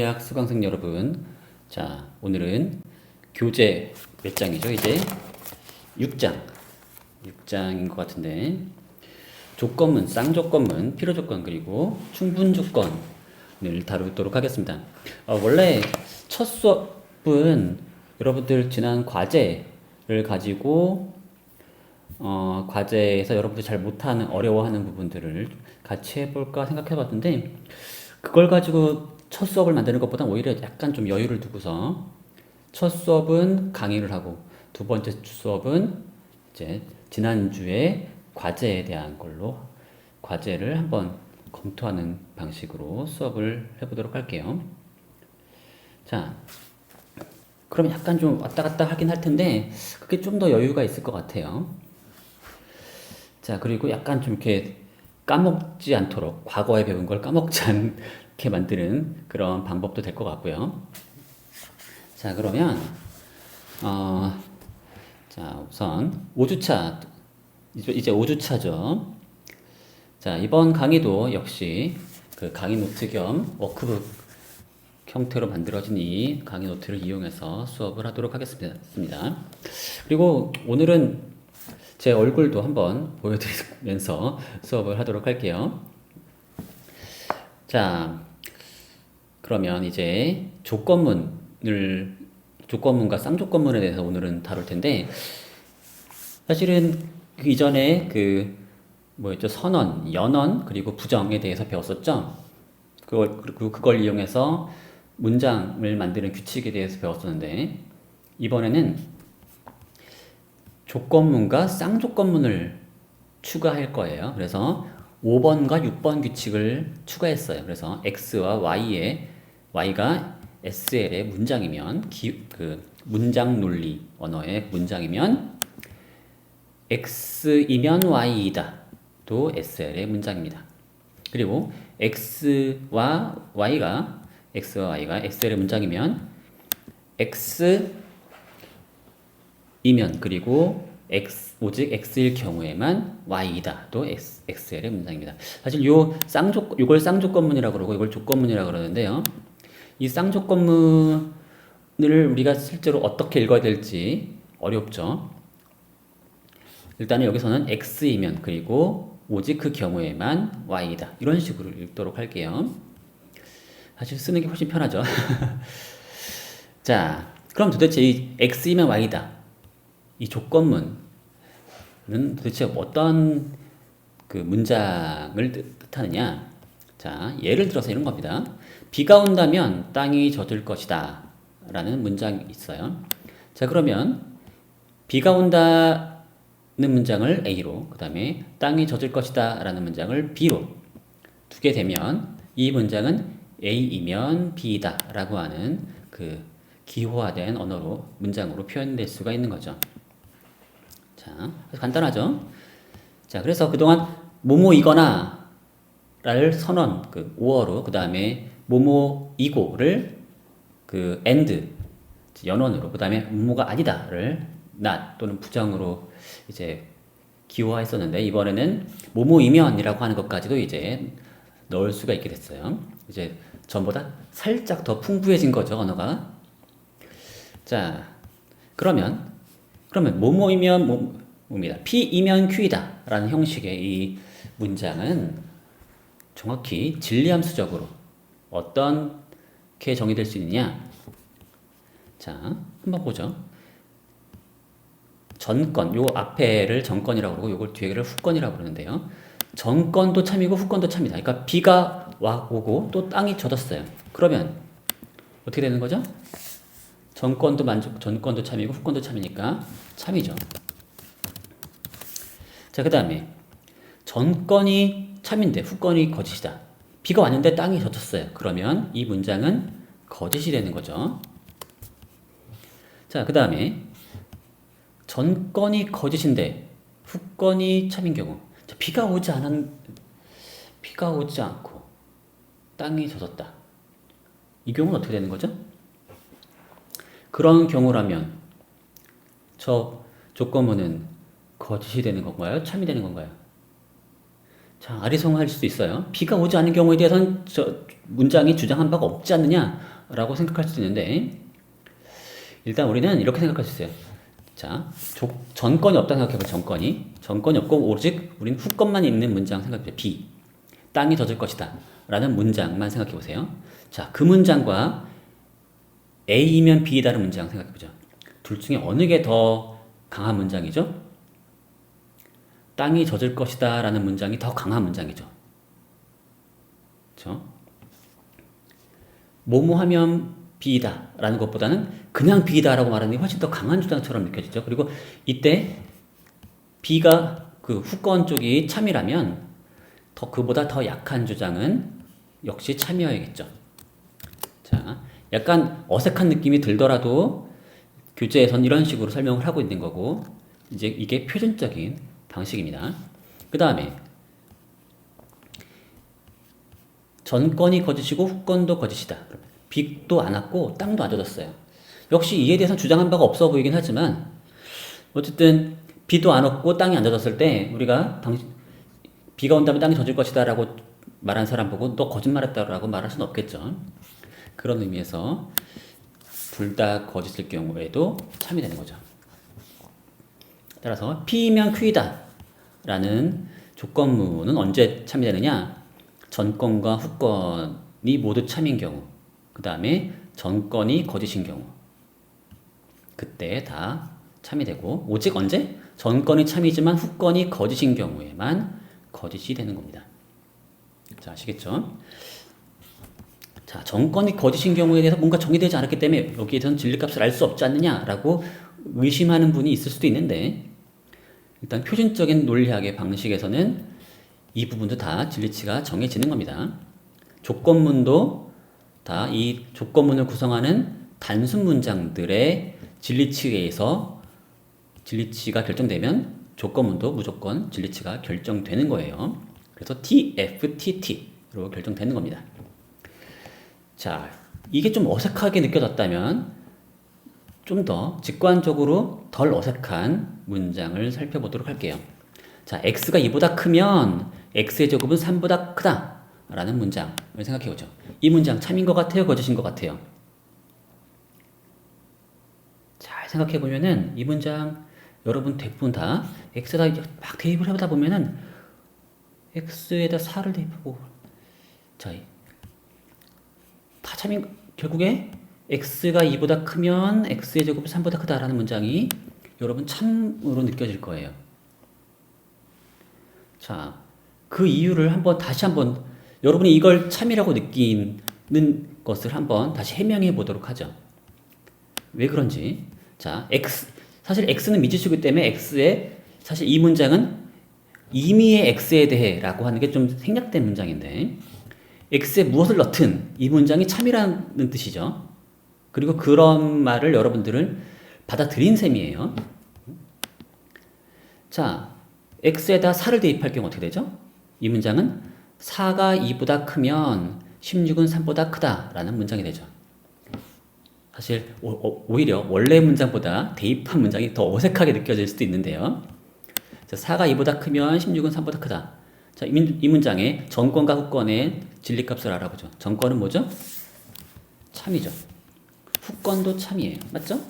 물리학 수강생 여러분, 자 오늘은 교재 몇 장이죠? 이제 6장인 것 같은데, 조건문, 쌍조건문, 필요조건 그리고 충분조건을 다루도록 하겠습니다. 원래 첫 수업은 여러분들 지난 과제를 가지고 과제에서 여러분들 잘 못하는, 어려워하는 부분들을 같이 해볼까 생각해봤는데, 그걸 가지고 첫 수업을 만드는 것보다 오히려 약간 좀 여유를 두고서 첫 수업은 강의를 하고, 두 번째 수업은 이제 지난주에 과제에 대한 걸로 과제를 한번 검토하는 방식으로 수업을 해보도록 할게요. 자, 그럼 약간 좀 왔다 갔다 하긴 할 텐데, 그게 좀 더 여유가 있을 것 같아요. 자, 그리고 약간 좀 이렇게 까먹지 않도록, 과거에 배운 걸 까먹지 않게 만드는 그런 방법도 될 것 같고요. 자, 그러면 자, 우선 5주차, 이제 5주차죠. 자, 이번 강의도 역시 그 강의 노트 겸 워크북 형태로 만들어진 이 강의 노트를 이용해서 수업을 하도록 하겠습니다. 그리고 오늘은 제 얼굴도 한번 보여드리면서 수업을 하도록 할게요. 자, 그러면 이제 조건문과 쌍조건문에 대해서 오늘은 다룰 텐데, 사실은 그 이전에 뭐였죠? 선언, 연언, 그리고 부정에 대해서 배웠었죠? 그걸 이용해서 문장을 만드는 규칙에 대해서 배웠었는데, 이번에는 조건문과 쌍조건문을 추가할 거예요. 그래서 5번과 6번 규칙을 추가했어요. 그래서 X와 Y가 SL의 문장이면, 문장 논리 언어의 문장이면 X이면 Y이다. 또 SL의 문장입니다. 그리고 X와 Y가 SL의 문장이면 X이면, 그리고 오직 X일 경우에만 Y이다. 또 XL의 문장입니다. 사실 이걸 쌍조건문이라고 그러고 이걸 조건문이라고 그러는데요. 이 쌍조건문을 우리가 실제로 어떻게 읽어야 될지 어렵죠. 일단은 여기서는 X이면, 그리고 오직 그 경우에만 Y이다. 이런 식으로 읽도록 할게요. 사실 쓰는 게 훨씬 편하죠. 자, 그럼 도대체 이 X이면 Y다, 이 조건문은 도대체 어떤 문장을 뜻하느냐? 자, 예를 들어서 이런 겁니다. 비가 온다면 땅이 젖을 것이다 라는 문장이 있어요. 자, 그러면 비가 온다는 문장을 A로, 그 다음에 땅이 젖을 것이다 라는 문장을 B로 두게 되면 이 문장은 A이면 B이다 라고 하는 기호화된 문장으로 표현될 수가 있는 거죠. 자, 간단하죠? 자, 그래서 그동안 뭐뭐이거나 를 선언, 5어로, 그 다음에 뭐뭐이고를 and, 연원으로, 그 다음에 뭐뭐가 아니다를 not 또는 부정으로 이제 기호화했었는데, 이번에는 뭐뭐이면이라고 하는 것까지도 이제 넣을 수가 있게 됐어요. 이제 전보다 살짝 더 풍부해진 거죠, 언어가. 자, 그러면 뭐뭐이면 뭐입니다. P이면 Q이다 라는 형식의 이 문장은 정확히 진리함수적으로 어떻게 정의될 수 있느냐? 자, 한번 보죠. 전건, 요 앞에를 전건이라고 그러고 요걸 뒤에를 후건이라고 그러는데요. 전건도 참이고 후건도 참이다. 그러니까 비가 오고 또 땅이 젖었어요. 그러면 어떻게 되는 거죠? 전건도 참이고 후건도 참이니까 참이죠. 자, 그 다음에 전건이 참인데 후건이 거짓이다. 비가 왔는데 땅이 젖었어요. 그러면 이 문장은 거짓이 되는 거죠. 자, 그 다음에 전건이 거짓인데 후건이 참인 경우. 자, 비가 오지 않고 땅이 젖었다. 이 경우는 어떻게 되는 거죠? 그런 경우라면 저 조건문은 거짓이 되는 건가요? 참이 되는 건가요? 자, 아리송할 수도 있어요. 비가 오지 않은 경우에 대해서는 저 문장이 주장한 바가 없지 않느냐? 라고 생각할 수도 있는데, 일단 우리는 이렇게 생각할 수 있어요. 자, 전건이 없다고 생각해보죠. 전건이 없고 오직 우리는 후건만 있는 문장 생각해보죠. B, 땅이 젖을 것이다 라는 문장만 생각해보세요. 자, 그 문장과 A이면 B이다라는 문장 생각해보죠. 둘 중에 어느 게 더 강한 문장이죠? 땅이 젖을 것이다 라는 문장이 더 강한 문장이죠. 그렇죠? 뭐뭐 하면 B이다 라는 것보다는 그냥 B이다 라고 말하는 게 훨씬 더 강한 주장처럼 느껴지죠. 그리고 이때 B가 그 후권 쪽이 참이라면 그보다 더 약한 주장은 역시 참이어야겠죠. 자, 약간 어색한 느낌이 들더라도 교재에선 이런 식으로 설명을 하고 있는 거고, 이제 이게 표준적인 방식입니다. 그 다음에 전건이 거짓이고 후건도 거짓이다. 빚도 안 왔고 땅도 안 젖었어요. 역시 이에 대해서 주장한 바가 없어 보이긴 하지만 어쨌든 비도 안 왔고 땅이 안 젖었을 때 우리가 비가 온다면 땅이 젖을 것이다 라고 말한 사람 보고 너 거짓말했다라고 말할 수는 없겠죠. 그런 의미에서 둘 다 거짓일 경우에도 참이 되는 거죠. 따라서 P이면 Q이다 라는 조건문은 언제 참이 되느냐? 전건과 후건이 모두 참인 경우, 그 다음에 전건이 거짓인 경우, 그때 다 참이 되고, 오직 언제? 전건이 참이지만 후건이 거짓인 경우에만 거짓이 되는 겁니다. 자, 아시겠죠? 자, 전건이 거짓인 경우에 대해서 뭔가 정의되지 않았기 때문에 여기에서는 진리값을 알 수 없지 않느냐라고 의심하는 분이 있을 수도 있는데, 일단 표준적인 논리학의 방식에서는 이 부분도 다 진리치가 정해지는 겁니다. 조건문도 다 이 조건문을 구성하는 단순 문장들의 진리치에 의해서 진리치가 결정되면 조건문도 무조건 진리치가 결정되는 거예요. 그래서 TFTT로 결정되는 겁니다. 자, 이게 좀 어색하게 느껴졌다면 좀 더 직관적으로 덜 어색한 문장을 살펴보도록 할게요. 자, x가 2보다 크면 x의 제곱은 3보다 크다 라는 문장을 생각해보죠. 이 문장 참인 것 같아요? 거짓인 것 같아요? 잘 생각해보면은 이 문장 여러분 대부분 다 x에다 막 대입을 해보다 보면은 x에다 4를 대입하고, 자, 다 참인, 결국에 x가 2보다 크면 x의 제곱이 3보다 크다라는 문장이 여러분 참으로 느껴질 거예요. 자, 그 이유를 다시 한번 여러분이 이걸 참이라고 느끼는 것을 한번 다시 해명해 보도록 하죠. 왜 그런지. 자, 사실 x는 미지수이기 때문에 사실 이 문장은 임의의 x에 대해 라고 하는 게 좀 생략된 문장인데, x에 무엇을 넣든 이 문장이 참이라는 뜻이죠. 그리고 그런 말을 여러분들은 받아들인 셈이에요. 자, x에다 4를 대입할 경우 어떻게 되죠? 이 문장은 4가 2보다 크면 16은 3보다 크다 라는 문장이 되죠. 사실 오히려 원래 문장보다 대입한 문장이 더 어색하게 느껴질 수도 있는데요. 자, 4가 2보다 크면 16은 3보다 크다. 자, 이 문장의 전건과 후건의 진리값을 알아보죠. 전건은 뭐죠? 참이죠. 후건도 참이에요. 맞죠?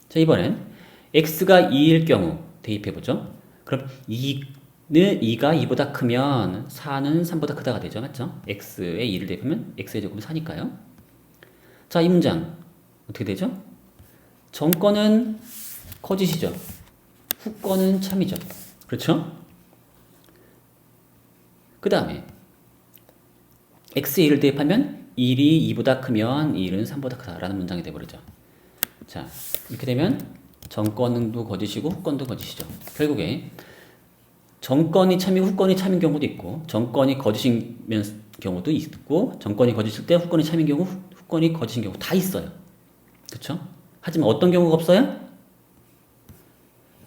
자, 이번엔 x가 2일 경우 대입해보죠. 그럼 2가 2보다 크면 4는 3보다 크다가 되죠. 맞죠? x에 2를 대입하면 x의 제곱은 4니까요. 자, 이 문장 어떻게 되죠? 전건은 거짓이죠. 후건은 참이죠. 그렇죠? 그 다음에 x에 1을 대입하면 1이 2보다 크면 1은 3보다 크다라는 문장이 되어버리죠. 자, 이렇게 되면 전건도 거짓이고 후건도 거짓이죠. 결국에 전건이 참이고 후건이 참인 경우도 있고, 전건이 거짓인 경우도 있고, 전건이 거짓일 때 후건이 참인 경우, 후건이 거짓인 경우 다 있어요. 그렇죠? 하지만 어떤 경우가 없어요?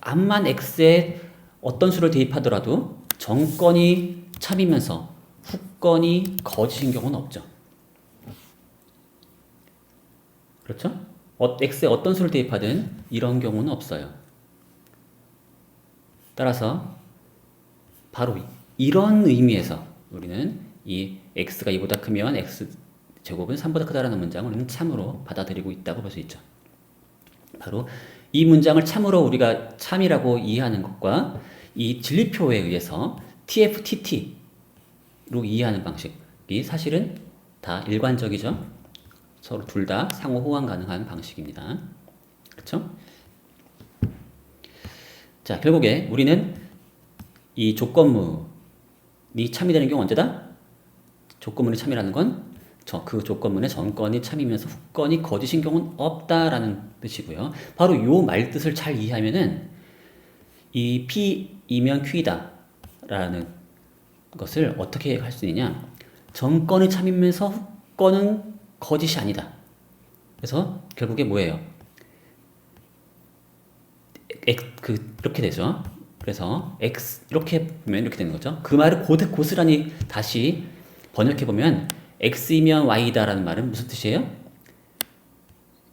암만 x에 어떤 수를 대입하더라도 전건이 참이면서 후건이 거짓인 경우는 없죠. 그렇죠? x에 어떤 수를 대입하든 이런 경우는 없어요. 따라서 바로 이런 의미에서 우리는 이 x가 2보다 크면 x 제곱은 3보다 크다라는 문장을 우리는 참으로 받아들이고 있다고 볼 수 있죠. 바로 이 문장을 참으로 우리가 참이라고 이해하는 것과 이 진리표에 의해서 TFTT로 이해하는 방식이 사실은 다 일관적이죠. 서로 둘 다 상호 호환 가능한 방식입니다. 그렇죠? 자, 결국에 우리는 이 조건문이 참이 되는 경우 언제다? 조건문이 참이라는 건 그 조건문의 전건이 참이면서 후건이 거짓인 경우는 없다라는 뜻이고요. 바로 요 말 뜻을 잘 이해하면은 이 P이면 Q이다 라는 것을 어떻게 할 수 있느냐? 전건이 참이면서 후건은 거짓이 아니다. 그래서 결국에 뭐예요? 이렇게 되죠. 그래서 X 이렇게 보면 이렇게 되는 거죠. 그 말을 고스란히 다시 번역해 보면 X이면 Y다라는 말은 무슨 뜻이에요?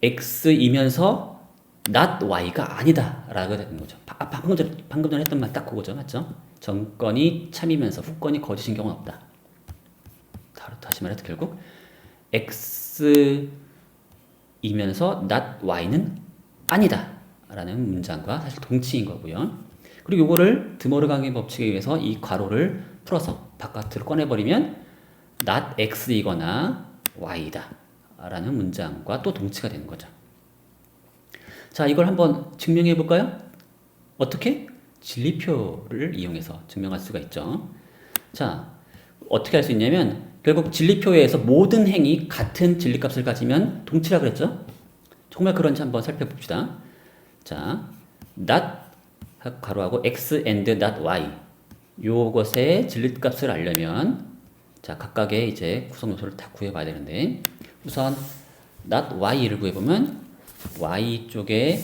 X이면서 not Y가 아니다 라고 되는 거죠. 방금 전에 했던 말 딱 그거죠. 맞죠? 전건이 참이면서 후건이 거짓인 경우는 없다. 다시 말해서 결국 X이면서 not Y는 아니다 라는 문장과 사실 동치인 거고요. 그리고 요거를 드모르강의 법칙에 의해서 이 괄호를 풀어서 바깥으로 꺼내버리면 not x이거나 y다 라는 문장과 또 동치가 되는 거죠. 자, 이걸 한번 증명해 볼까요? 어떻게? 진리표를 이용해서 증명할 수가 있죠. 자, 어떻게 할 수 있냐면 결국 진리표에서 모든 행이 같은 진리값을 가지면 동치라 그랬죠? 정말 그런지 한번 살펴봅시다. 자, not 가로하고 x and not y 요것의 진리값을 알려면 자, 각각의 이제 구성 요소를 다 구해봐야 되는데 우선 not y를 구해보면 y 쪽에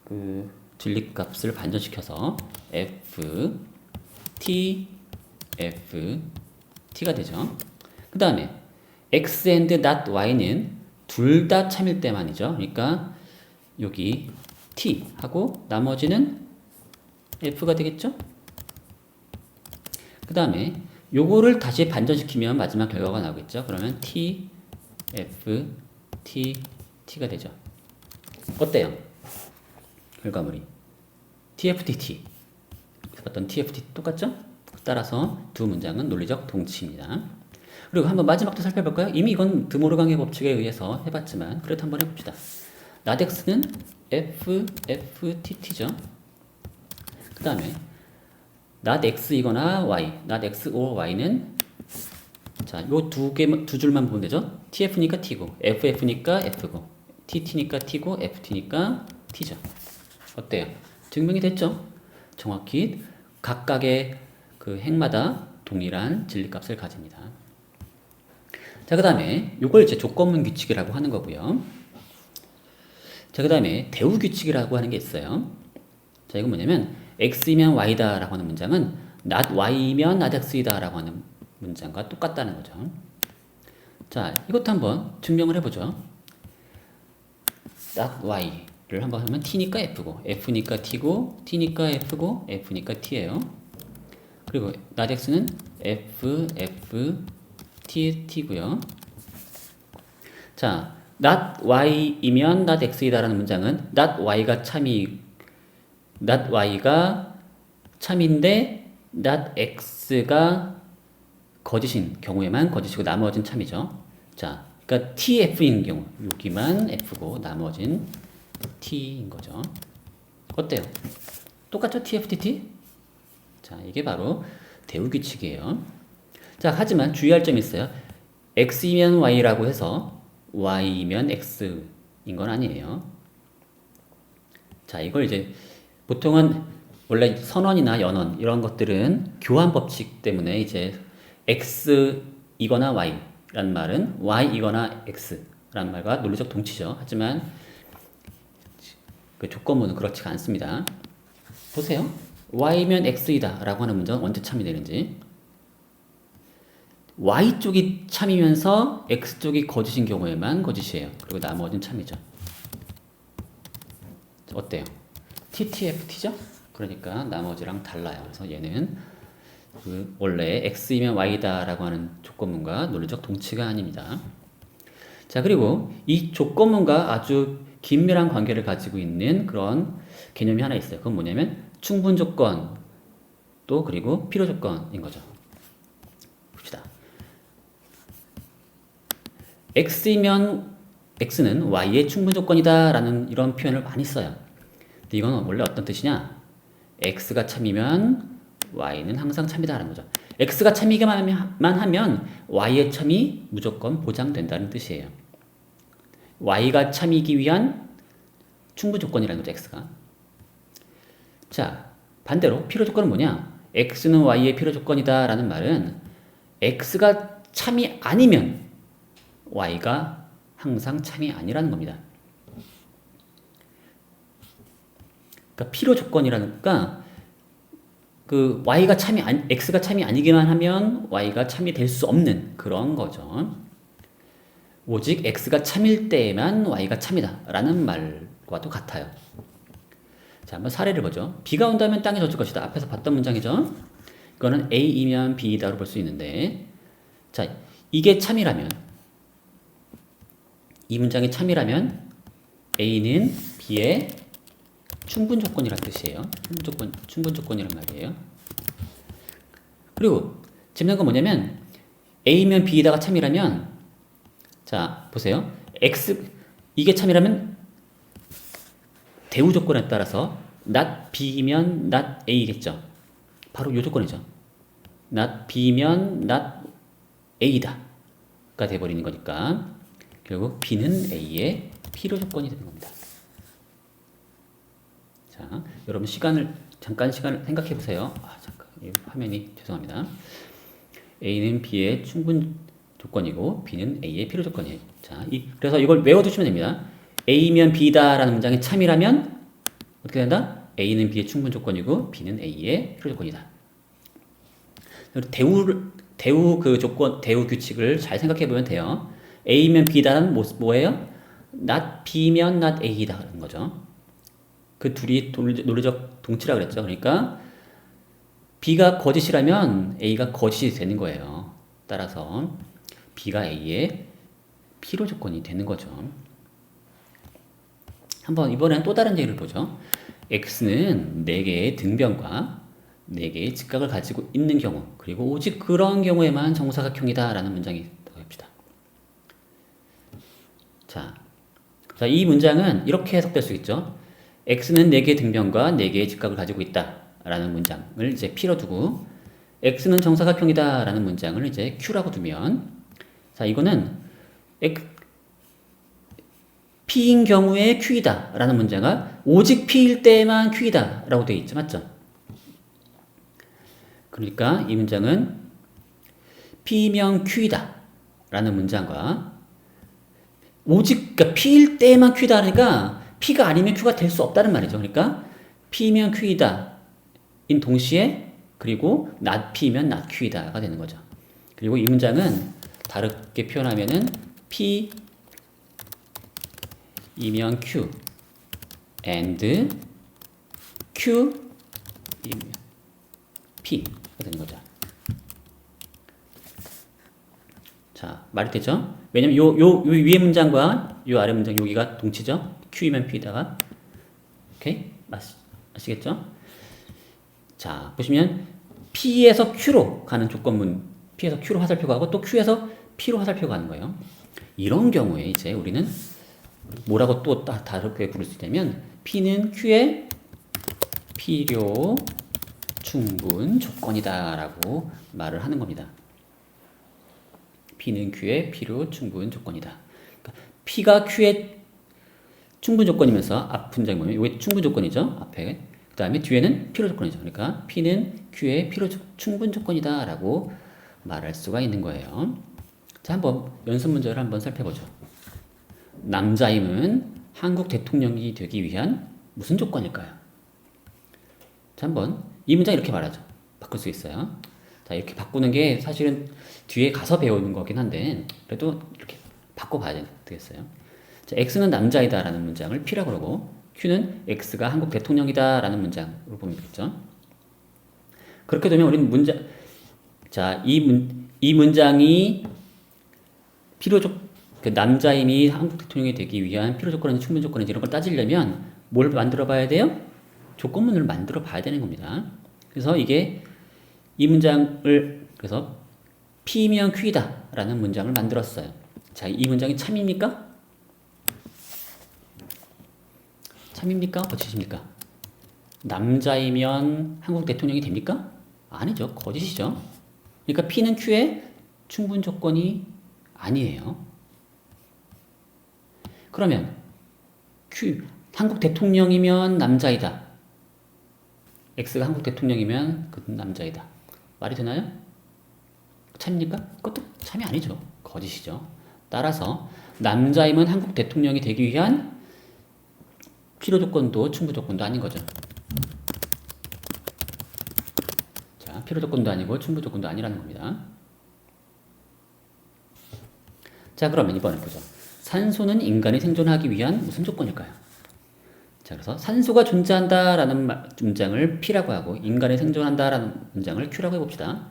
그 진리값을 반전시켜서 f t가 되죠. 그 다음에 x and not y는 둘 다 참일 때만이죠. 그러니까 여기 t 하고 나머지는 f가 되겠죠. 그 다음에 요거를 다시 반전시키면 마지막 결과가 나오겠죠. 그러면 t, f, t가 되죠. 어때요? 결과물이 tftt 봤던 tft 똑같죠? 따라서 두 문장은 논리적 동치입니다. 그리고 한번 마지막도 살펴볼까요? 이미 이건 드모르강의 법칙에 의해서 해봤지만 그래도 한번 해봅시다. not x는 ft죠. 그 다음에 not x이거나 y, not x or y는 자, 요 두 줄만 보면 되죠. tf니까 t고, ff니까 f고, tt니까 t고, ft니까 t죠. 어때요? 증명이 됐죠? 정확히 각각의 그 행마다 동일한 진리값을 가집니다. 자, 그 다음에 요걸 이제 조건문 규칙이라고 하는 거고요. 자, 그 다음에 대우 규칙이라고 하는 게 있어요. 자, 이건 뭐냐면 x이면 y다 라고 하는 문장은 not y면 not x이다 라고 하는 문장과 똑같다는 거죠. 자, 이것도 한번 증명을 해보죠. not y를 한번 하면 t니까 f고, f니까 t고, t니까 f고, f니까 t예요. 그리고 not x는 t고요. 자, not y이면 not x이다 라는 문장은 not y가 참인데 not x가 거짓인 경우에만 거짓이고 나머지는 참이죠. 자, 그러니까 tf인 경우 여기만 f고 나머지는 t인 거죠. 어때요? 똑같죠? tftt? 자, 이게 바로 대우 규칙이에요. 자, 하지만 주의할 점이 있어요. x이면 y라고 해서 y면 x인 건 아니에요. 자, 이걸 이제 보통은 원래 선언이나 연언 이런 것들은 교환 법칙 때문에 이제 x이거나 y라는 말은 y이거나 x라는 말과 논리적 동치죠. 하지만 그 조건문은 그렇지가 않습니다. 보세요. y면 x이다 라고 하는 문장은 언제 참이 되는지. y쪽이 참이면서 x쪽이 거짓인 경우에만 거짓이에요. 그리고 나머지는 참이죠. 어때요? TTFT죠? 그러니까 나머지랑 달라요. 그래서 얘는 그 원래 x이면 y다라고 하는 조건문과 논리적 동치가 아닙니다. 자, 그리고 이 조건문과 아주 긴밀한 관계를 가지고 있는 그런 개념이 하나 있어요. 그건 뭐냐면 충분 조건 또 그리고 필요 조건인 거죠. 봅시다. x는 y의 충분 조건이다 라는 이런 표현을 많이 써요. 근데 이건 원래 어떤 뜻이냐? x가 참이면 y는 항상 참이다 라는 거죠. x가 참이기만 하면 y의 참이 무조건 보장된다는 뜻이에요. y가 참이기 위한 충분 조건이라는 거죠, x가. 자, 반대로 필요 조건은 뭐냐? x는 y의 필요 조건이다 라는 말은 x가 참이 아니면 y가 항상 참이 아니라는 겁니다. 그러니까 필요 조건이라니까 그 y가 참이 x가 참이 아니기만 하면 y가 참이 될 수 없는 그런 거죠. 오직 x가 참일 때에만 y가 참이다 라는 말과도 같아요. 자, 한번 사례를 보죠. 비가 온다면 땅이 젖을 것이다. 앞에서 봤던 문장이죠. 이거는 A이면 B이다로 볼 수 있는데, 자, 이게 참이라면, 이 문장이 참이라면 A는 B의 충분 조건이란 뜻이에요. 충분 조건이란 말이에요. 그리고 재밌는 건 뭐냐면 A면 B이다가 참이라면, 자, 보세요. 이게 참이라면 대우 조건에 따라서 not B면 not A겠죠. 바로 이 조건이죠. not B면 not A다가 돼버리는 거니까 결국 B는 A의 필요 조건이 되는 겁니다. 자, 여러분 잠깐 시간을 생각해 보세요. 잠깐 이 화면이 죄송합니다. A는 B의 충분 조건이고 B는 A의 필요 조건이에요. 자, 그래서 이걸 외워두시면 됩니다. A면 B다라는 문장이 참이라면 어떻게 된다? A는 B의 충분 조건이고 B는 A의 필요 조건이다. 대우 규칙을 잘 생각해 보면 돼요. A면 B다는 뭐예요? not B면 not A다라는 거죠. 그 둘이 논리적 동치라 그랬죠. 그러니까 B가 거짓이라면 A가 거짓이 되는 거예요. 따라서 B가 A의 필요 조건이 되는 거죠. 한번 이번엔 또 다른 예를 보죠. X는 4개의 등변과 4개의 직각을 가지고 있는 경우, 그리고 오직 그런 경우에만 정사각형이다 라는 문장이 있다고 합시다. 자, 이 문장은 이렇게 해석될 수 있죠. X는 4개의 등변과 4개의 직각을 가지고 있다 라는 문장을 이제 P로 두고 X는 정사각형이다 라는 문장을 이제 Q라고 두면, 자, 이거는 P인 경우에 Q이다 라는 문제가 오직 P일 때만 Q이다 라고 되어 있죠. 맞죠? 그러니까 이 문장은 P면 Q이다 라는 문장과 그러니까 P일 때만 Q다 하니까 P가 아니면 Q가 될 수 없다는 말이죠. 그러니까 P면 Q이다 인 동시에 그리고 not P면 not Q이다가 되는 거죠. 그리고 이 문장은 다르게 표현하면은 P 이면 Q and Q 이면 P가 되는 거죠. 자, 말이 되죠? 왜냐면 요 위에 문장과 요 아래 문장 여기가 동치죠? Q이면 P다가 오케이? 아시겠죠? 자, 보시면 P에서 Q로 가는 조건문, P에서 Q로 화살표 가고 또 Q에서 P로 화살표 가는 거예요. 이런 경우에 이제 우리는 뭐라고 또 다르게 부를 수 있냐면 P는 Q의 필요 충분 조건이다 라고 말을 하는 겁니다. P는 Q의 필요 충분 조건이다. 그러니까 P가 Q의 충분 조건이면서 앞 문장이 뭐냐면 이게 충분 조건이죠. 앞에. 그 다음에 뒤에는 필요 조건이죠. 그러니까 P는 Q의 필요 충분 조건이다 라고 말할 수가 있는 거예요. 자, 한번 연습 문제를 한번 살펴보죠. 남자임은 한국 대통령이 되기 위한 무슨 조건일까요? 자, 한번 이 문장 이렇게 말하죠. 바꿀 수 있어요. 자, 이렇게 바꾸는 게 사실은 뒤에 가서 배우는 거긴 한데 그래도 이렇게 바꿔봐야 되겠어요. 자, X는 남자이다 라는 문장을 P라고 그러고 Q는 X가 한국 대통령이다 라는 문장으로 보면 되겠죠. 그렇게 되면 우리는 자, 이 문장이 그 남자임이 한국 대통령이 되기 위한 필요 조건인지 충분 조건인지 이런 걸 따지려면 뭘 만들어 봐야 돼요? 조건문을 만들어 봐야 되는 겁니다. 그래서 이게 이 문장을 그래서 P면 Q이다 라는 문장을 만들었어요. 자, 이 문장이 참입니까? 참입니까? 거짓입니까? 남자이면 한국 대통령이 됩니까? 아니죠. 거짓이죠. 그러니까 P는 Q의 충분 조건이 아니에요. 그러면 Q, 한국 대통령이면 남자이다. X가 한국 대통령이면 그 남자이다. 말이 되나요? 참입니까? 그것도 참이 아니죠. 거짓이죠. 따라서 남자이면 한국 대통령이 되기 위한 필요 조건도 충분 조건도 아닌 거죠. 자, 필요 조건도 아니고 충분 조건도 아니라는 겁니다. 자, 그러면 이번에 보죠. 산소는 인간이 생존하기 위한 무슨 조건일까요? 자, 그래서 산소가 존재한다라는 문장을 P라고 하고 인간이 생존한다라는 문장을 Q라고 해봅시다.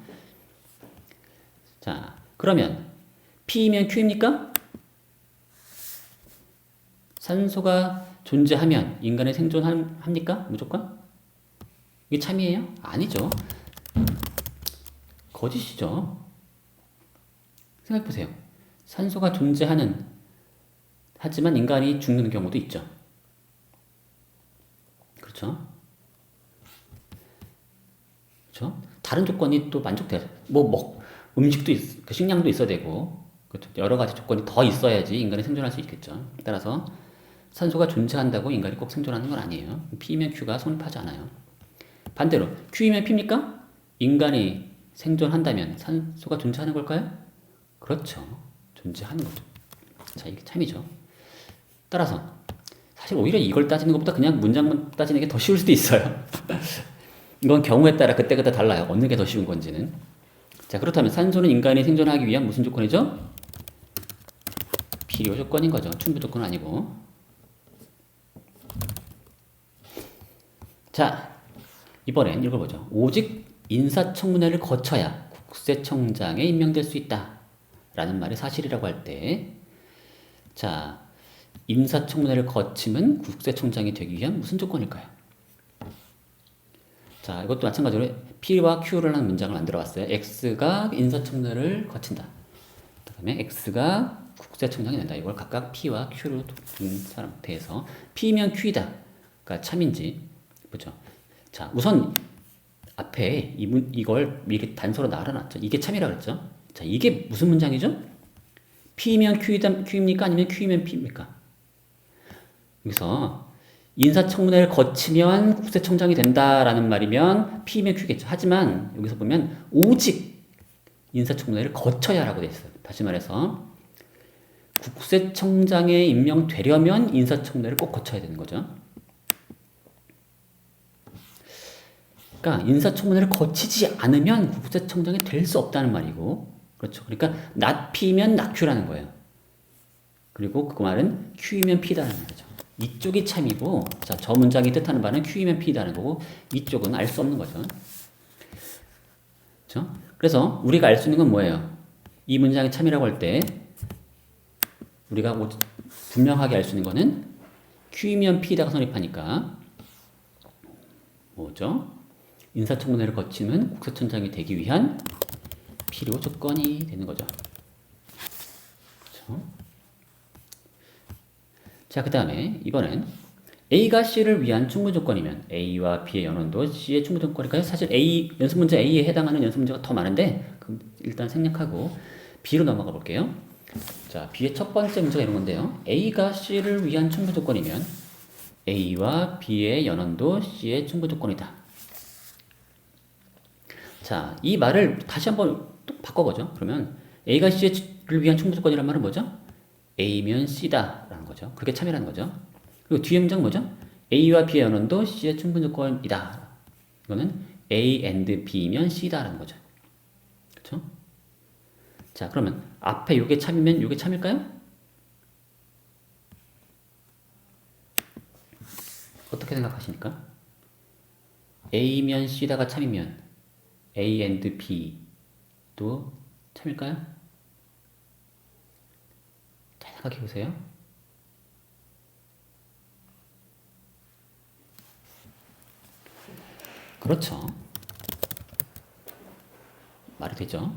자, 그러면 P이면 Q입니까? 산소가 존재하면 인간이 생존합니까? 무조건? 이게 참이에요? 아니죠. 거짓이죠. 생각해보세요. 산소가 존재하는 하지만 인간이 죽는 경우도 있죠. 그렇죠? 그렇죠? 다른 조건이 또 만족돼서 음식도 식량도 있어야 되고 그렇죠? 여러 가지 조건이 더 있어야지 인간이 생존할 수 있겠죠. 따라서 산소가 존재한다고 인간이 꼭 생존하는 건 아니에요. P면 Q가 성립하지 않아요. 반대로 Q이면 P입니까? 인간이 생존한다면 산소가 존재하는 걸까요? 그렇죠. 존재하는 거죠. 자, 이게 참이죠. 따라서 사실 오히려 이걸 따지는 것보다 그냥 문장만 따지는 게 더 쉬울 수도 있어요. 이건 경우에 따라 그때그때 달라요. 어느 게 더 쉬운 건지는. 자, 그렇다면 산소는 인간이 생존하기 위한 무슨 조건이죠? 필요 조건인 거죠. 충분 조건은 아니고. 자, 이번엔 읽어보죠. 오직 인사청문회를 거쳐야 국세청장에 임명될 수 있다. 라는 말이 사실이라고 할 때, 자, 인사청문회를 거치면 국세청장이 되기 위한 무슨 조건일까요? 자, 이것도 마찬가지로 P와 Q를 하는 문장을 만들어 봤어요. X가 인사청문회를 거친다. 그 다음에 X가 국세청장이 된다. 이걸 각각 P와 Q로 둔 상태에서 P면 Q이다. 가 참인지, 그죠? 자, 우선 앞에 이걸 미리 단서로 나열해놨죠. 이게 참이라 그랬죠? 자, 이게 무슨 문장이죠? P면 Q입니까? 아니면 Q면 P입니까? 여기서 인사청문회를 거치면 국세청장이 된다라는 말이면 P면 Q겠죠. 하지만 여기서 보면 오직 인사청문회를 거쳐야라고 되어 있어요. 다시 말해서 국세청장에 임명되려면 인사청문회를 꼭 거쳐야 되는 거죠. 그러니까 인사청문회를 거치지 않으면 국세청장이 될 수 없다는 말이고, 그렇죠. 그러니까 not P면 not Q라는 거예요. 그리고 그 말은 Q이면 P다는 거죠. 이쪽이 참이고, 자, 저 문장이 뜻하는 바는 Q이면 P다는 거고, 이쪽은 알 수 없는 거죠. 그렇죠? 그래서 우리가 알 수 있는 건 뭐예요? 이 문장이 참이라고 할 때 우리가 분명하게 알 수 있는 거는 Q이면 P다가 성립하니까 뭐죠? 인사청문회를 거치면 국세청장이 되기 위한 필요 조건이 되는 거죠. 그렇죠? 자, 그 다음에 이번엔 A가 C를 위한 충분 조건이면 A와 B의 연원도 C의 충분 조건일까요? 사실 연습 문제 A에 해당하는 연습 문제가 더 많은데 일단 생략하고 B로 넘어가 볼게요. 자, B의 첫 번째 문제가 이런 건데요. A가 C를 위한 충분 조건이면 A와 B의 연원도 C의 충분 조건이다. 자, 이 말을 다시 한번 또 바꿔보죠. 그러면 A가 C를 위한 충분 조건이란 말은 뭐죠? A면 C다라는 거죠. 그게 참이라는 거죠. 그리고 뒤에 문장 뭐죠? A와 B의 연원도 C의 충분 조건이다. 이거는 A and B면 C다라는 거죠. 그렇죠? 자, 그러면 앞에 요게 참이면 요게 참일까요? 어떻게 생각하십니까? A면 C다가 참이면 A and B도 참일까요? 잘 생각해 보세요. 그렇죠. 말이 되죠.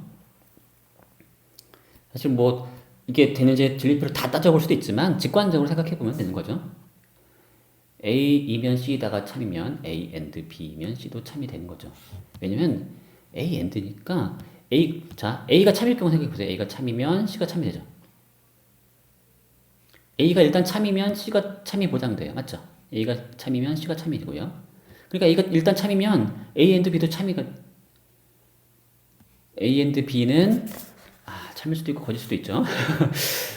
사실 뭐 이게 되는지 진리표를 다 따져볼 수도 있지만 직관적으로 생각해 보면 되는 거죠. A이면 C다가 참이면 A and B이면 C도 참이 되는 거죠. 왜냐면 A and니까 A가 참일 경우 생각해 보세요. A가 참이면 C가 참이 되죠. A가 일단 참이면 C가 참이 보장돼요. 맞죠? A가 참이면 C가 참이 되고요. 그러니까 A가 일단 참이면 A and B도 참이가 A and B는 참일 수도 있고 거짓 수도 있죠.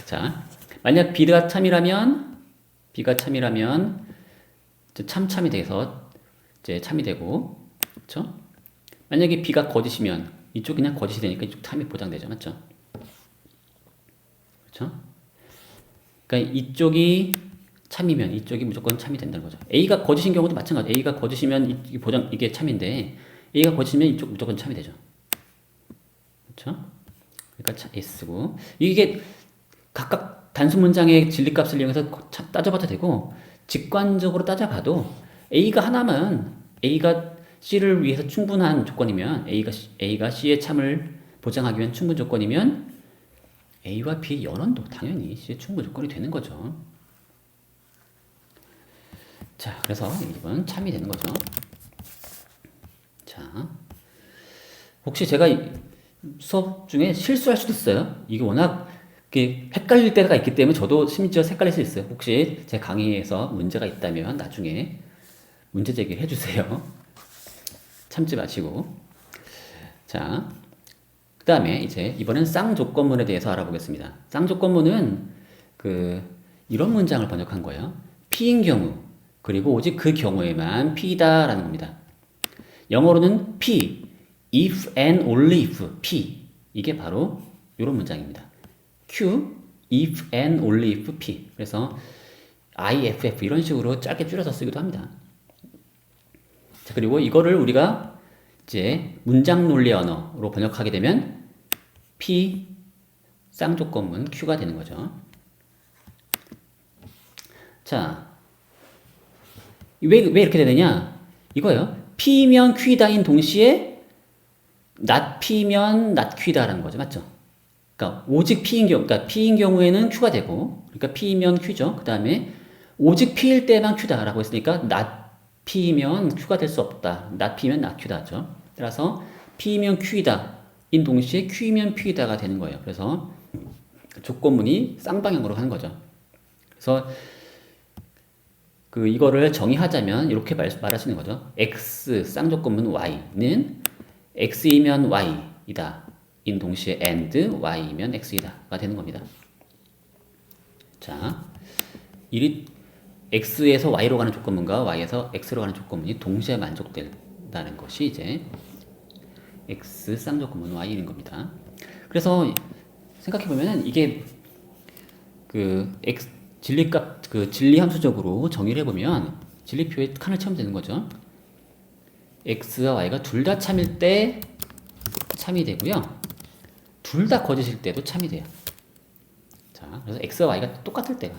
자, 만약 B가 참이라면 참이 돼서 이제 참이 되고, 그렇죠? 만약에 B가 거짓이면 이쪽 그냥 거짓이 되니까 이쪽 참이 보장되죠, 맞죠? 그렇죠? 그러니까 이쪽이 참이면 이쪽이 무조건 참이 된다는 거죠. A가 거짓인 경우도 마찬가지. A가 거짓이면 이게 참인데 A가 거짓이면 이쪽 무조건 참이 되죠. 그렇죠? 그러니까 S고 이게 각각 단수 문장의 진리값을 이용해서 따져봐도 되고 직관적으로 따져봐도 A가 하나면 A가 C를 위해서 충분한 조건이면 A가 C의 참을 보장하기 위한 충분 조건이면 A와 B의 연원도 당연히 C의 충분 조건이 되는 거죠. 자, 그래서 이번 참이 되는 거죠. 자, 혹시 제가 수업 중에 실수할 수도 있어요. 이게 워낙 헷갈릴 때가 있기 때문에 저도 심지어 헷갈릴 수 있어요. 혹시 제 강의에서 문제가 있다면 나중에 문제 제기를 해주세요. 참지 마시고. 자, 그 다음에 이제 이번엔 쌍조건문에 대해서 알아보겠습니다. 쌍조건문은 이런 문장을 번역한 거예요. P인 경우, 그리고 오직 그 경우에만 P다라는 겁니다. 영어로는 P, if and only if, P. 이게 바로 이런 문장입니다. Q, if and only if P. 그래서 IFF 이런 식으로 짧게 줄여서 쓰기도 합니다. 자, 그리고 이거를 우리가 이제 문장 논리 언어로 번역하게 되면 P 쌍조건문 Q가 되는 거죠. 자, 왜 이렇게 되느냐? 이거예요. P면 Q다인 동시에 not P면 not Q다라는 거죠. 맞죠? 그러니까 오직 P인 경우, 그러니까 P인 경우에는 Q가 되고, 그러니까 P면 Q죠. 그 다음에 오직 P일 때만 Q다라고 했으니까 not P면 Q가 될 수 없다. not P면 not Q다죠. 따라서 P면 Q이다인 동시에 Q면 P이다가 되는 거예요. 그래서 조건문이 쌍방향으로 하는 거죠. 그래서 이거를 정의하자면 이렇게 말할 수 있는 거죠. X 쌍조건문 Y는 X이면 Y이다. 인 동시에 and Y이면 X이다가 되는 겁니다. 자, X에서 Y로 가는 조건문과 Y에서 X로 가는 조건문이 동시에 만족된다는 것이 이제 X 쌍조건문 Y인 겁니다. 그래서 생각해보면 이게 진리값, 진리함수적으로 정의를 해보면 진리표에 칸을 채우면 되는 거죠. X와 Y가 둘 다 참일 때 참이 되고요. 둘 다 거짓일 때도 참이 돼요. 자, 그래서 X와 Y가 똑같을 때가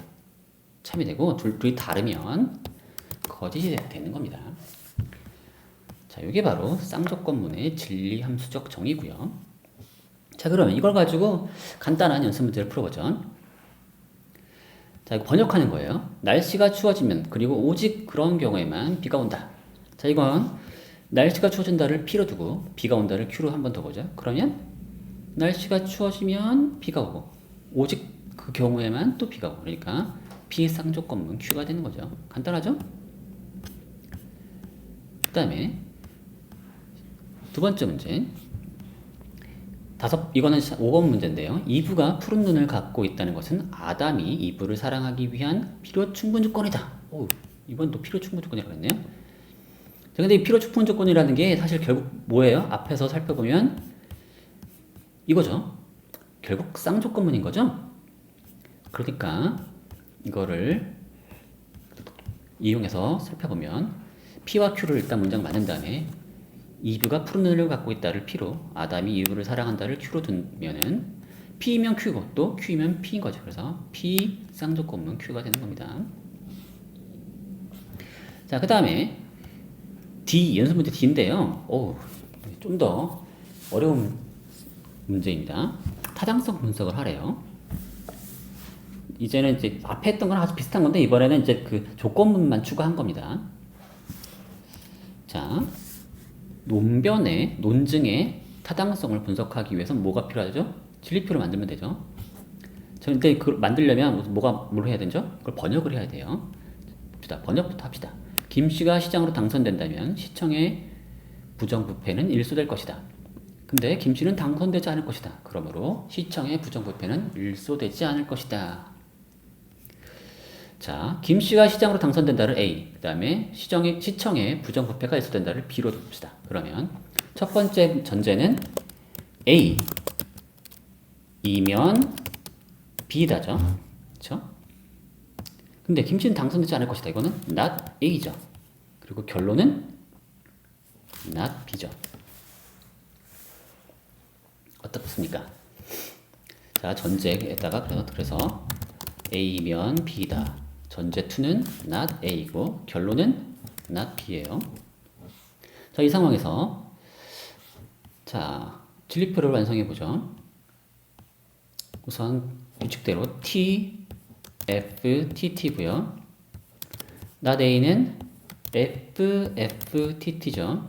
참이 되고 둘이 다르면 거짓이 되는 겁니다. 자, 이게 바로 쌍조건문의 진리함수적 정의고요. 자, 그러면 이걸 가지고 간단한 연습 문제를 풀어보죠. 자, 이거 번역하는 거예요. 날씨가 추워지면 그리고 오직 그런 경우에만 비가 온다. 자, 이건 날씨가 추워진다를 P로 두고 비가 온다를 Q로 한 번 더 보죠. 그러면 날씨가 추워지면 비가 오고 오직 그 경우에만 또 비가 오고 그러니까 P 쌍조건문 Q가 되는 거죠. 간단하죠? 그 다음에 두 번째 문제 이거는 5번 문제인데요. 이브가 푸른 눈을 갖고 있다는 것은 아담이 이브를 사랑하기 위한 필요 충분 조건이다. 오, 이번 또 필요 충분 조건이라고 했네요. 자, 근데 이 필요 충분 조건이라는 게 사실 결국 뭐예요? 앞에서 살펴보면 이거죠. 결국 쌍조건문인 거죠. 그러니까 이거를 이용해서 살펴보면 P와 Q를 일단 문장 만든 다음에 이브가 푸른 눈을 갖고 있다를 P로 아담이 이브를 사랑한다를 Q로 두면은 P면 Q고 또 Q면 P인 거죠. 그래서 P 쌍조건문 Q가 되는 겁니다. 자, 그 다음에 D, 연습 문제 D인데요. 좀 더 어려운 문제입니다. 타당성 분석을 하래요. 이제는 이제 앞에 했던 거랑 아주 비슷한 건데 이번에는 이제 그 조건문만 추가한 겁니다. 자, 논증의 타당성을 분석하기 위해서 뭐가 필요하죠? 진리표를 만들면 되죠. 자, 근데 그걸 만들려면 뭘 해야 되죠? 그걸 번역을 해야 돼요. 봅시다. 번역부터 합시다. 김 씨가 시장으로 당선된다면 시청의 부정부패는 일소될 것이다. 근데 김 씨는 당선되지 않을 것이다. 그러므로 시청의 부정부패는 일소되지 않을 것이다. 자, 김 씨가 시장으로 당선된다를 A, 그 다음에 시청의 부정부패가 일소된다를 B로 둡시다. 그러면 첫 번째 전제는 A 이면 B다죠. 그렇죠? 근데 김 씨는 당선되지 않을 것이다. 이거는 not A죠. 그리고 결론은 not B죠. 어떻습니까? 자, 전제에다가 그래서 A면 B다. 전제 2는 not A고 결론은 not B예요. 자, 이 상황에서 자, 진리표를 완성해 보죠. 우선 규칙대로 T, F, TT고요. not A는 F, F, TT죠.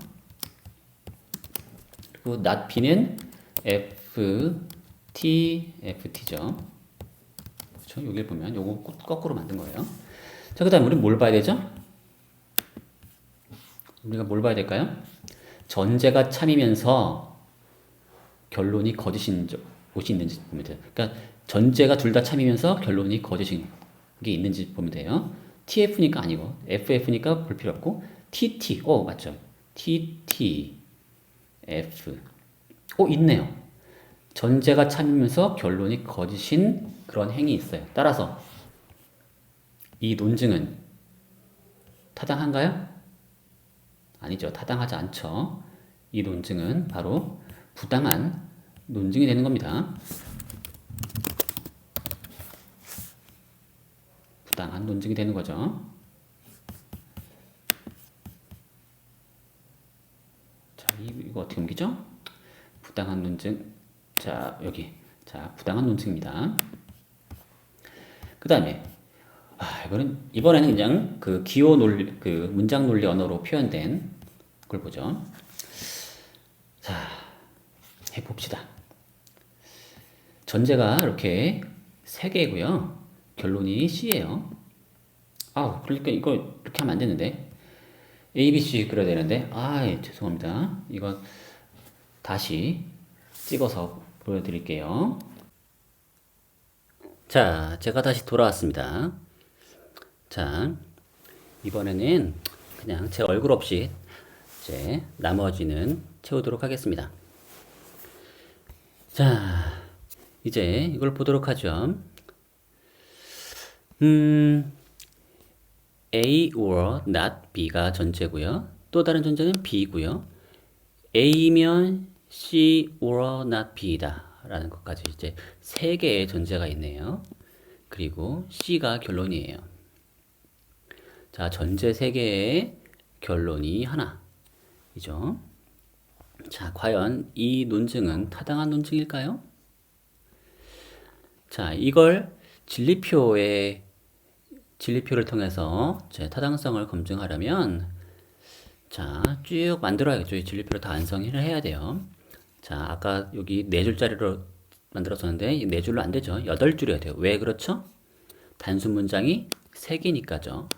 그리고 not B는 F, T, FT죠. 그렇죠? 여기 보면 요거 거꾸로 만든 거예요. 자, 그 다음에 우리는 뭘 봐야 되죠? 우리가 뭘 봐야 될까요? 전제가 참이면서 결론이 거짓인 것이 있는지 보면 돼요. 그러니까 전제가 둘 다 참이면서 결론이 거짓인 게 있는지 보면 돼요. TF니까 아니고 FF니까 볼 필요 없고 TT, 맞죠? TT, F. 있네요. 전제가 참이면서 결론이 거짓인 그런 행위 있어요. 따라서 이 논증은 타당한가요? 아니죠. 타당하지 않죠. 이 논증은 바로 부당한 논증이 되는 겁니다. 부당한 논증이 되는 거죠. 자, 이거 어떻게 옮기죠? 부당한 논증. 자, 여기. 자, 부당한 논증입니다. 그 다음에, 이번에는 그냥 그 기호 논리, 그 문장 논리 언어로 표현된 걸 보죠. 자, 해봅시다. 전제가 이렇게 3개고요. 결론이 C예요. 그러니까 이거 이렇게 하면 안 되는데. A, B, C 그려야 되는데. 죄송합니다. 이거 다시 찍어서 보여드릴게요. 자, 제가 다시 돌아왔습니다. 자, 이번에는 그냥 제 얼굴 없이 이제 나머지는 채우도록 하겠습니다. 자, 이제 이걸 보도록 하죠. A or not B가 전제고요. 또 다른 전제는 B고요. A면 C or not B다 라는 것까지 이제 3개의 전제가 있네요. 그리고 C가 결론이에요. 자, 전제 3개의 결론이 하나이죠. 자, 과연 이 논증은 타당한 논증일까요? 자, 이걸 진리표를 통해서 제 타당성을 검증하려면 자, 쭉 만들어야겠죠. 이 진리표를 다 완성을 해야 돼요. 자, 아까 여기 4줄짜리로 만들었었는데 이 4줄로 안 되죠. 8줄이어야 돼요. 왜 그렇죠? 단순 문장이 3개니까죠.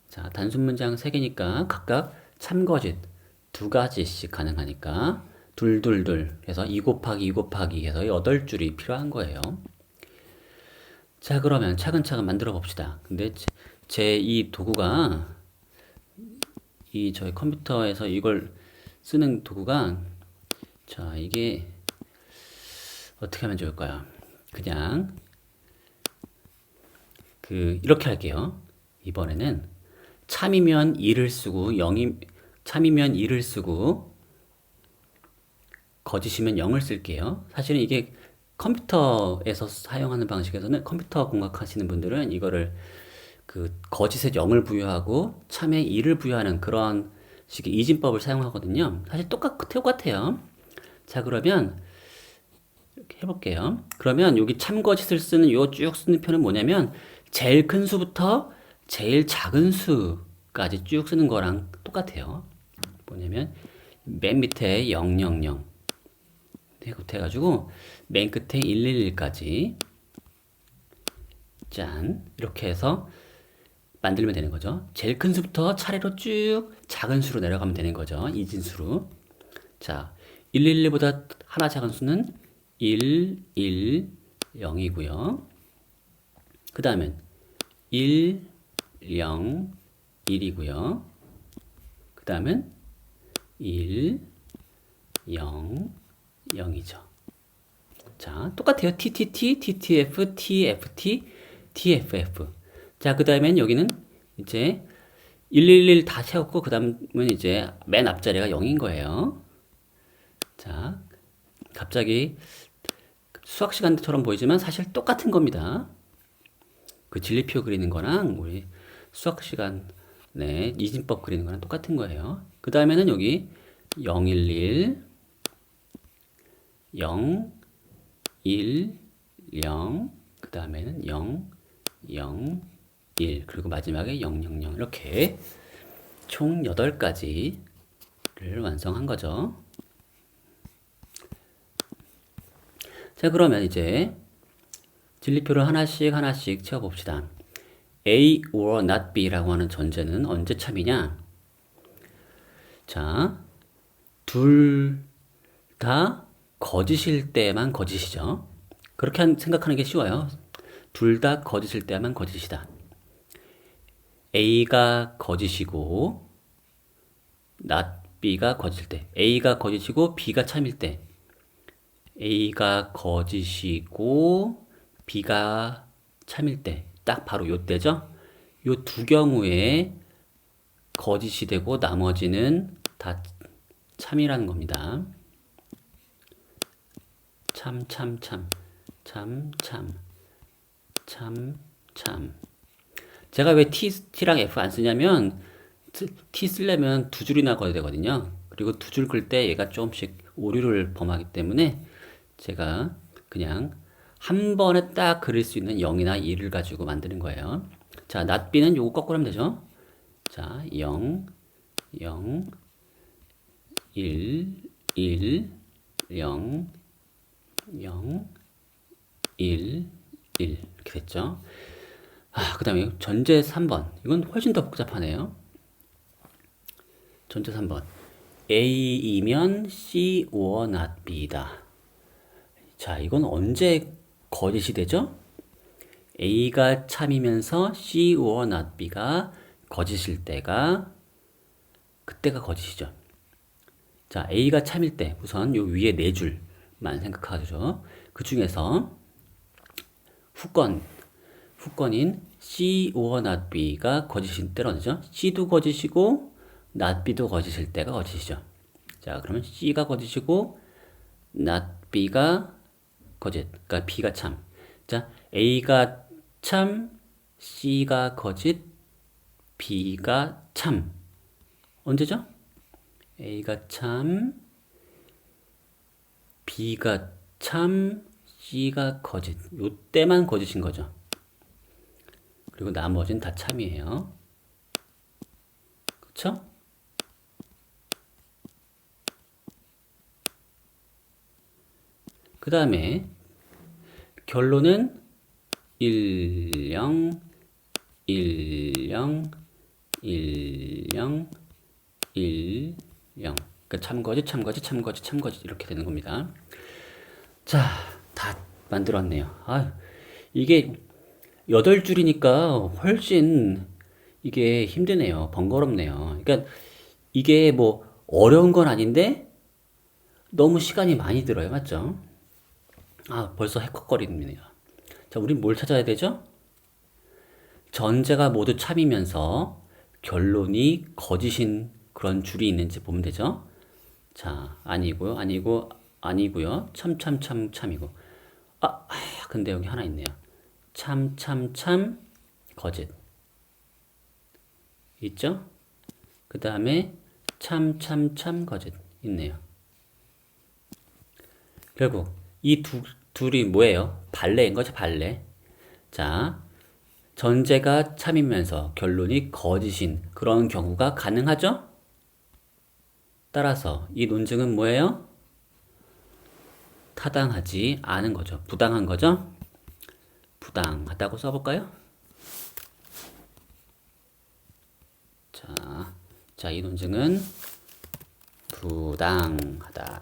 자, 단순 문장 3개니까 각각 참거짓 2가지씩 가능하니까 둘둘둘 해서 2 곱하기 2 곱하기 해서 8줄이 필요한 거예요. 자, 그러면 차근차근 만들어 봅시다. 근데 제 이 도구가 저희 컴퓨터에서 이걸 쓰는 도구가 자, 이게 어떻게 하면 좋을까요? 그냥 이렇게 할게요. 이번에는 참이면 2를 쓰고 참이면 2를 쓰고 거짓이면 0을 쓸게요. 사실은 이게 컴퓨터에서 사용하는 방식에서는 컴퓨터 공학하시는 분들은 이거를 그 거짓에 0을 부여하고 참에 2를 부여하는 그런 식의 이진법을 사용하거든요. 사실 똑같아요. 자, 그러면 이렇게 해볼게요. 그러면 여기 참거짓을 쓰는 요 쭉 쓰는 표는 뭐냐면 제일 큰 수부터 제일 작은 수까지 쭉 쓰는 거랑 똑같아요. 뭐냐면 맨 밑에 000 해가지고 맨 끝에 111까지 짠 이렇게 해서 만들면 되는 거죠. 제일 큰 수부터 차례로 쭉 작은 수로 내려가면 되는 거죠. 이진수로. 자, 111보다 하나 작은 수는 1, 1, 0이고요. 그 다음엔 1, 0, 1이고요. 그 다음엔 1, 0, 0이죠. 자, 똑같아요. TTT, TTF, TFT, TFF. 자, 그 다음엔 여기는 이제 111 다 채웠고, 그 다음은 이제 맨 앞자리가 0인 거예요. 자, 갑자기 수학 시간처럼 보이지만 사실 똑같은 겁니다. 그 진리표 그리는 거랑 우리 수학 시간에 이진법 그리는 거랑 똑같은 거예요. 그 다음에는 여기 011, 0, 1, 0, 그 다음에는 0, 0, 1, 그리고 마지막에 0, 0, 0 이렇게 총 8가지를 완성한 거죠. 자, 그러면 이제 진리표를 하나씩 채워봅시다. A or not B라고 하는 전제는 언제 참이냐? 자, 둘 다 거짓일 때만 거짓이죠. 그렇게 생각하는 게 쉬워요. 둘 다 거짓일 때만 거짓이다. A가 거짓이고 not B가 거짓일 때, A가 거짓이고 B가 참일 때, A가 거짓이고 B가 참일 때, 딱 바로 요때죠. 요 두 경우에 거짓이 되고 나머지는 다 참이라는 겁니다. 참. 제가 왜 T랑 F 안 쓰냐면 T 쓰려면 두 줄이나 걸어야 되거든요. 그리고 두 줄 글 때 얘가 조금씩 오류를 범하기 때문에 제가 그냥 한 번에 딱 그릴 수 있는 0이나 1을 가지고 만드는 거예요. 자, not B는 요거 거꾸로 하면 되죠. 자, 0, 0, 1, 1, 0, 0, 1, 1 이렇게 됐죠. 그 다음에 전제 3번. 이건 훨씬 더 복잡하네요. 전제 3번. A이면 C or not B다. 자, 이건 언제 거짓이 되죠? A가 참이면서 C or not B가 거짓일 때가 그때가 거짓이죠. 자, A가 참일 때 우선 요 위에 네 줄만 생각하죠. 그 중에서 후권인 C or not B가 거짓일 때는 어디죠? C도 거짓이고 not B도 거짓일 때가 거짓이죠. 자, 그러면 C가 거짓이고 not B가 거짓, 그러니까 B가 참. 자, A가 참, C가 거짓, B가 참. 언제죠? A가 참, B가 참, C가 거짓. 요때만 거짓인 거죠. 그리고 나머지는 다 참이에요. 그쵸? 그 다음에 결론은 1, 0, 1, 0, 1, 0, 1, 0. 그러니까 참거짓 이렇게 되는 겁니다. 자, 다 만들었네요. 이게 8줄이니까 훨씬 이게 힘드네요. 번거롭네요. 그러니까 이게 뭐 어려운 건 아닌데 너무 시간이 많이 들어요. 맞죠? 벌써 헥헥거리네요. 자, 우린 뭘 찾아야 되죠? 전제가 모두 참이면서 결론이 거짓인 그런 줄이 있는지 보면 되죠? 자, 아니고요. 아니고 아니고요. 참이고. 근데 여기 하나 있네요. 참 거짓 있죠? 그 다음에 참 거짓 있네요. 결국 이 둘이 뭐예요? 발레인 거죠, 발레. 자, 전제가 참이면서 결론이 거짓인 그런 경우가 가능하죠? 따라서 이 논증은 뭐예요? 타당하지 않은 거죠. 부당한 거죠? 부당하다고 써볼까요? 자, 이 논증은 부당하다.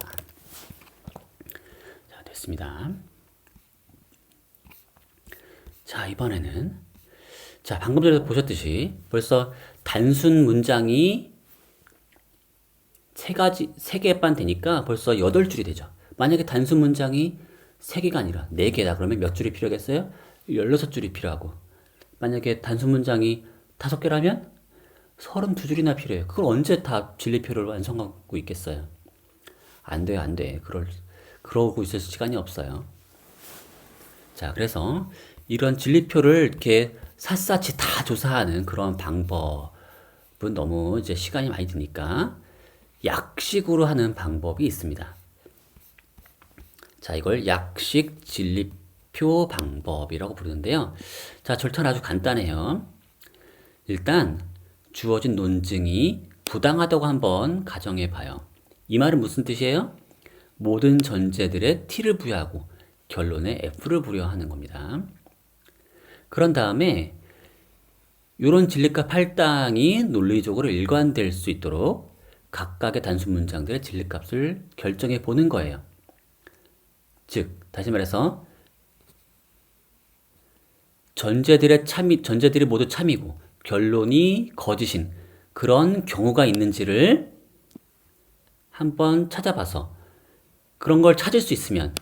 자, 됐습니다. 자, 이번에는 방금 전에 보셨듯이 벌써 단순 문장이 세 개만 되니까 벌써 8줄이 되죠. 만약에 단순 문장이 3개가 아니라 4개다 그러면 몇 줄이 필요하겠어요? 16줄이 필요하고, 만약에 단순 문장이 5개라면 32줄이나 필요해요. 그걸 언제 다 진리표를 완성하고 있겠어요? 안 돼. 그러고 있을 시간이 없어요. 자, 그래서 이런 진리표를 이렇게 샅샅이 다 조사하는 그런 방법은 너무 이제 시간이 많이 드니까 약식으로 하는 방법이 있습니다. 자, 이걸 약식 진리표 방법이라고 부르는데요. 자, 절차는 아주 간단해요. 일단 주어진 논증이 부당하다고 한번 가정해 봐요. 이 말은 무슨 뜻이에요? 모든 전제들의 T를 부여하고 결론에 F를 부여하는 겁니다. 그런 다음에 이런 진리값 할당이 논리적으로 일관될 수 있도록 각각의 단순 문장들의 진리값을 결정해 보는 거예요. 즉, 다시 말해서 전제들이 모두 참이고 결론이 거짓인 그런 경우가 있는지를 한번 찾아봐서 그런 걸 찾을 수 있으면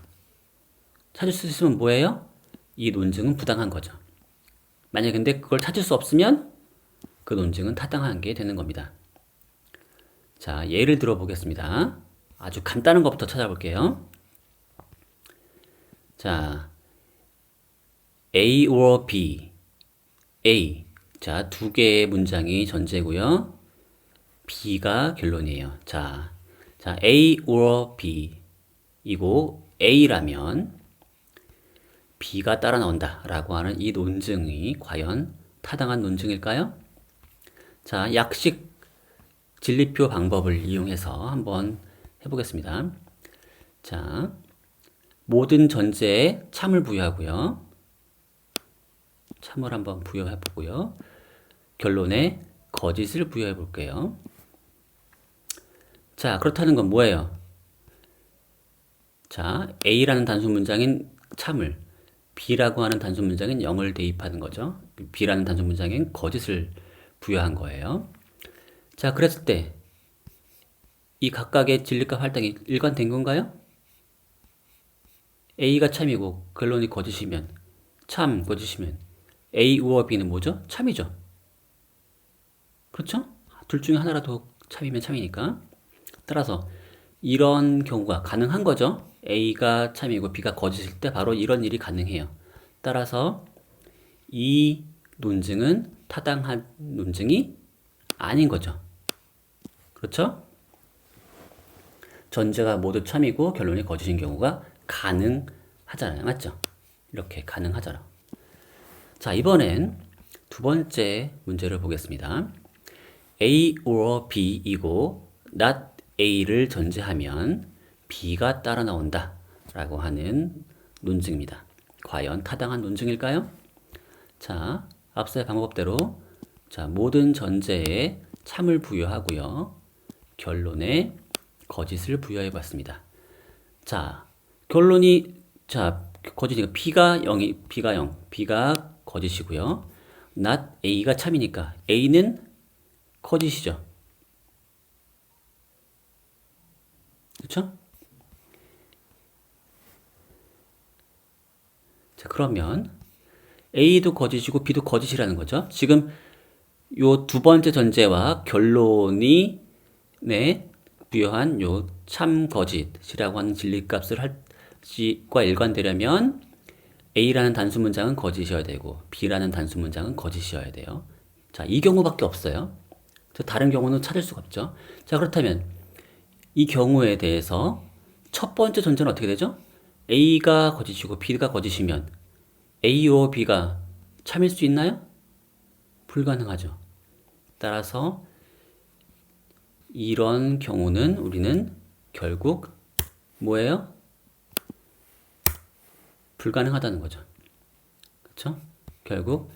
뭐예요? 이 논증은 부당한 거죠. 만약 근데 그걸 찾을 수 없으면 그 논증은 타당한 게 되는 겁니다. 자, 예를 들어 보겠습니다. 아주 간단한 것부터 찾아볼게요. 자, A or B. A. 자, 2개의 문장이 전제고요. B가 결론이에요. 자, A or B. 이고 A라면 B가 따라 나온다 라고 하는 이 논증이 과연 타당한 논증일까요? 자, 약식 진리표 방법을 이용해서 한번 해보겠습니다. 자, 모든 전제에 참을 부여하고요. 참을 한번 부여해 보고요. 결론에 거짓을 부여해 볼게요. 자, 그렇다는 건 뭐예요? 자, A라는 단순 문장인 참을, B라고 하는 단순 문장인 0을 대입하는 거죠. B라는 단순 문장인 거짓을 부여한 거예요. 자, 그랬을 때 이 각각의 진리값 할당이 일관된 건가요? A가 참이고 결론이 거짓이면, 거짓이면 A or B는 뭐죠? 참이죠. 그렇죠? 둘 중에 하나라도 참이면 참이니까. 따라서 이런 경우가 가능한 거죠. A가 참이고 B가 거짓일 때 바로 이런 일이 가능해요. 따라서 이 논증은 타당한 논증이 아닌 거죠. 그렇죠? 전제가 모두 참이고 결론이 거짓인 경우가 가능하잖아요. 맞죠? 이렇게 가능하잖아. 자, 이번엔 두 번째 문제를 보겠습니다. A or B이고 not A를 전제하면 B가 따라 나온다 라고 하는 논증입니다. 과연 타당한 논증일까요? 자, 앞서의 방법대로 모든 전제에 참을 부여하고요. 결론에 거짓을 부여해 봤습니다. 자, 결론이 거짓이니까 B가 0, B가 거짓이고요. not A가 참이니까 A는 거짓이죠. 그렇죠? 자, 그러면 A도 거짓이고 B도 거짓이라는 거죠. 지금 요 두 번째 전제와 결론이 부여한 요 참 거짓이라고 하는 진리값을 과 일관되려면 A라는 단수 문장은 거짓이어야 되고 B라는 단수 문장은 거짓이어야 돼요. 자, 이 경우밖에 없어요. 다른 경우는 찾을 수가 없죠. 자, 그렇다면 이 경우에 대해서 첫 번째 전제는 어떻게 되죠? A가 거짓이고 B가 거짓이면 A와 B가 참일 수 있나요? 불가능하죠. 따라서 이런 경우는 우리는 결국 뭐예요? 불가능하다는 거죠. 그렇죠? 결국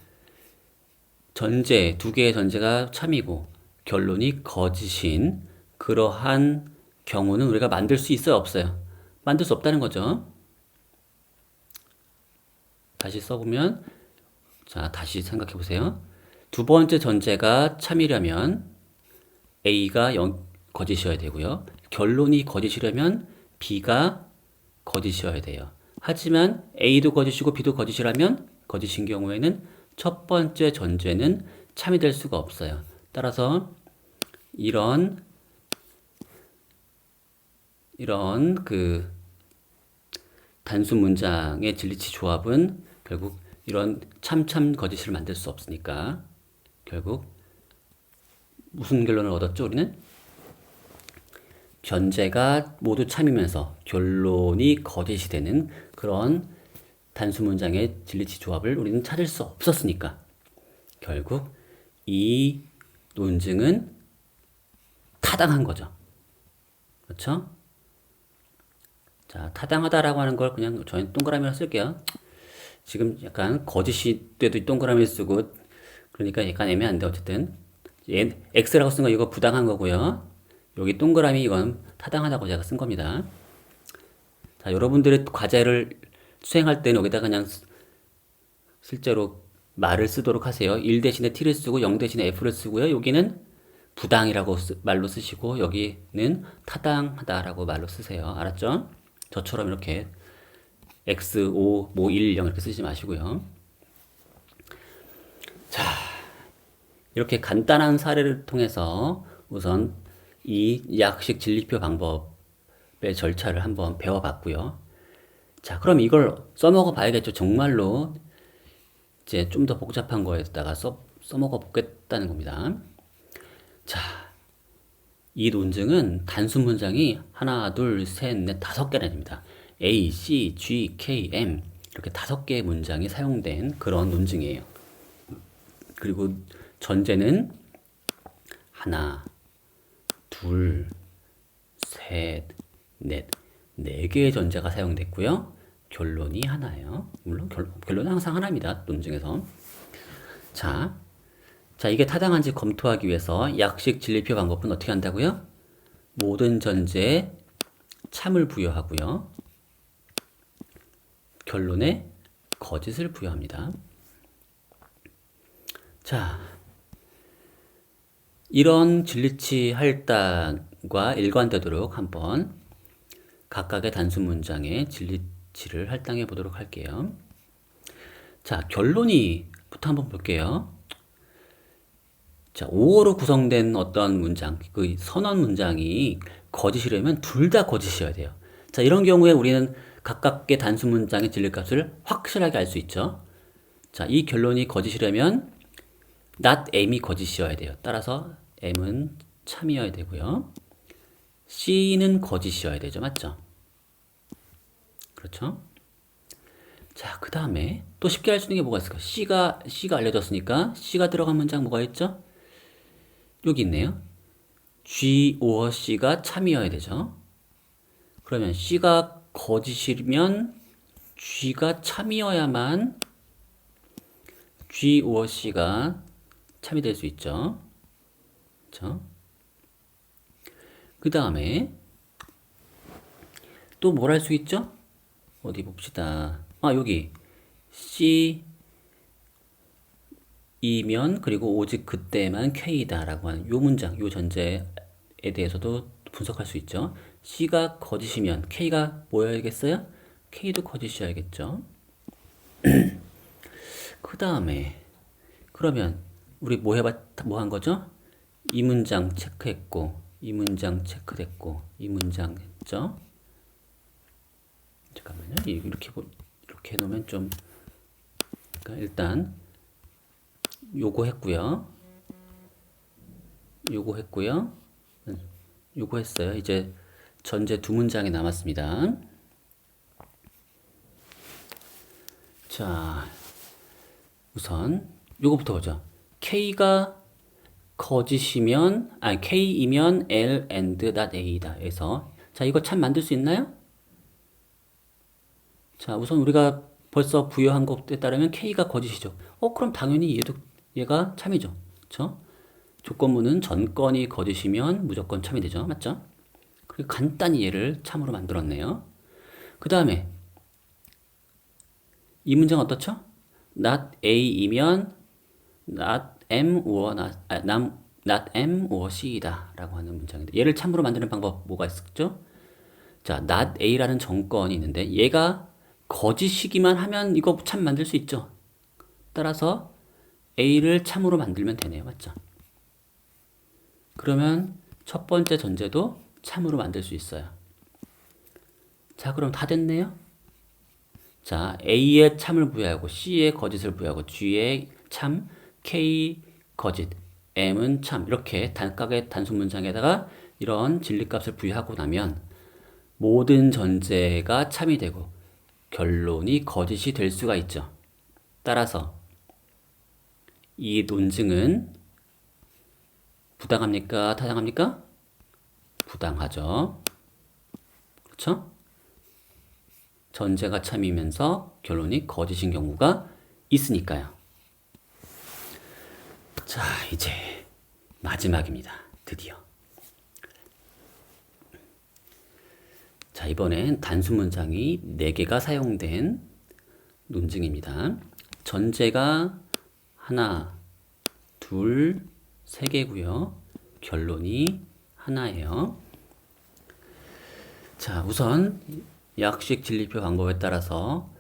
전제, 두 개의 전제가 참이고 결론이 거짓인 그러한 경우는 우리가 만들 수 있어요, 없어요? 만들 수 없다는 거죠. 다시 써보면, 자, 다시 생각해 보세요. 두 번째 전제가 참이려면 A가 거짓이어야 되고요. 결론이 거짓이려면 B가 거짓이어야 돼요. 하지만 A도 거짓이고 B도 거짓이라면 거짓인 경우에는 첫 번째 전제는 참이 될 수가 없어요. 따라서 이런 그 단수 문장의 진리치 조합은 결국 이런 참 거짓을 만들 수 없으니까 결국 무슨 결론을 얻었죠? 우리는 전제가 모두 참이면서 결론이 거짓이 되는 그런 단수 문장의 진리치 조합을 우리는 찾을 수 없었으니까 결국 이 논증은 타당한 거죠. 그렇죠? 자, 타당하다라고 하는 걸 그냥 저희는 동그라미로 쓸게요. 지금 약간 거짓이 돼도 동그라미 쓰고 그러니까 약간 애매한데 어쨌든 X라고 쓴 거 이거 부당한 거고요. 여기 동그라미 이건 타당하다고 제가 쓴 겁니다. 자, 여러분들의 과제를 수행할 때는 여기다 그냥 실제로 말을 쓰도록 하세요. 1 대신에 t를 쓰고 0 대신에 f를 쓰고요. 여기는 부당이라고 말로 쓰시고 여기는 타당하다라고 말로 쓰세요. 알았죠? 저처럼 이렇게 x, 5, 뭐 1, 0 이렇게 쓰지 마시고요. 자, 이렇게 간단한 사례를 통해서 우선 이 약식 진리표 방법의 절차를 한번 배워봤고요. 자, 그럼 이걸 써먹어 봐야겠죠. 정말로 이제 좀 더 복잡한 거에다가 써먹어 보겠다는 겁니다. 자, 이 논증은 단순 문장이 하나, 둘, 셋, 넷, 5개나 됩니다. A, C, G, K, M 이렇게 5개의 문장이 사용된 그런 논증이에요. 그리고 전제는 하나, 둘, 셋, 넷, 4개의 전제가 사용됐고요. 결론이 하나예요. 물론 결론은 항상 하나입니다. 논증에서. 자, 이게 타당한지 검토하기 위해서 약식 진리표 방법은 어떻게 한다고요? 모든 전제에 참을 부여하고요. 결론에 거짓을 부여합니다. 자, 이런 진리치 할당과 일관되도록 한번 각각의 단수 문장의 진리치를 할당해 보도록 할게요. 자, 결론이부터 한번 볼게요. 자, 5어로 구성된 어떤 문장, 그 선언 문장이 거짓이려면 둘 다 거짓이어야 돼요. 자, 이런 경우에 우리는 각각의 단수 문장의 진리값을 확실하게 알 수 있죠. 자, 이 결론이 거짓이려면 not m이 거짓이어야 돼요. 따라서 m은 참이어야 되고요. C는 거짓이어야 되죠. 맞죠? 그렇죠? 자, 그 다음에 또 쉽게 할 수 있는 게 뭐가 있을까? C가 알려졌으니까 C가 들어간 문장 뭐가 있죠? 여기 있네요. G or C가 참이어야 되죠. 그러면 C가 거짓이면 G가 참이어야만 G or C가 참이 될 수 있죠. 그렇죠? 그 다음에 또 뭘 할 수 있죠? 어디 봅시다. 아, 여기 C이면 그리고 오직 그때만 K다 라고 하는 요 문장, 요 전제에 대해서도 분석할 수 있죠. C가 거짓이면 K가 뭐여야겠어요? K도 거짓이어야겠죠. 그 다음에 그러면 우리 뭐 한 거죠? 이 문장 체크했고 이 문장 체크됐고 이 문장 했죠? 잠깐만요. 이렇게 해놓으면 좀 그러니까 일단 요거 했고요. 요거 했고요. 요거 했어요. 이제 전제 두 문장이 남았습니다. 자, 우선 요거부터 보죠. K가 거짓이면 K이면 L and not A다 해서 자, 이거 참 만들 수 있나요? 자, 우선 우리가 벌써 부여한 것에 따르면 K가 거짓이죠. 그럼 당연히 얘가 참이죠. 그쵸? 조건문은 전건이 거짓이면 무조건 참이 되죠. 맞죠? 그리고 간단히 얘를 참으로 만들었네요. 그 다음에 이 문장 어떻죠? not A이면 not M or not M or C이다 라고 하는 문장인데 얘를 참으로 만드는 방법 뭐가 있었죠? 자, not A라는 정건이 있는데 얘가 거짓이기만 하면 이거 참 만들 수 있죠. 따라서 A를 참으로 만들면 되네요. 맞죠? 그러면 첫 번째 전제도 참으로 만들 수 있어요. 자, 그럼 다 됐네요. 자, A에 참을 부여하고 C에 거짓을 부여하고 G에 참, K 거짓, M은 참 이렇게 각각의 단순 문장에다가 이런 진리값을 부여하고 나면 모든 전제가 참이 되고 결론이 거짓이 될 수가 있죠. 따라서 이 논증은 부당합니까? 타당합니까? 부당하죠. 그렇죠? 전제가 참이면서 결론이 거짓인 경우가 있으니까요. 자, 이제 마지막입니다. 드디어. 자, 이번엔 단순 문장이 4개가 사용된 논증입니다. 전제가 하나, 둘, 3개고요. 결론이 하나예요. 자, 우선 약식 진리표 방법에 따라서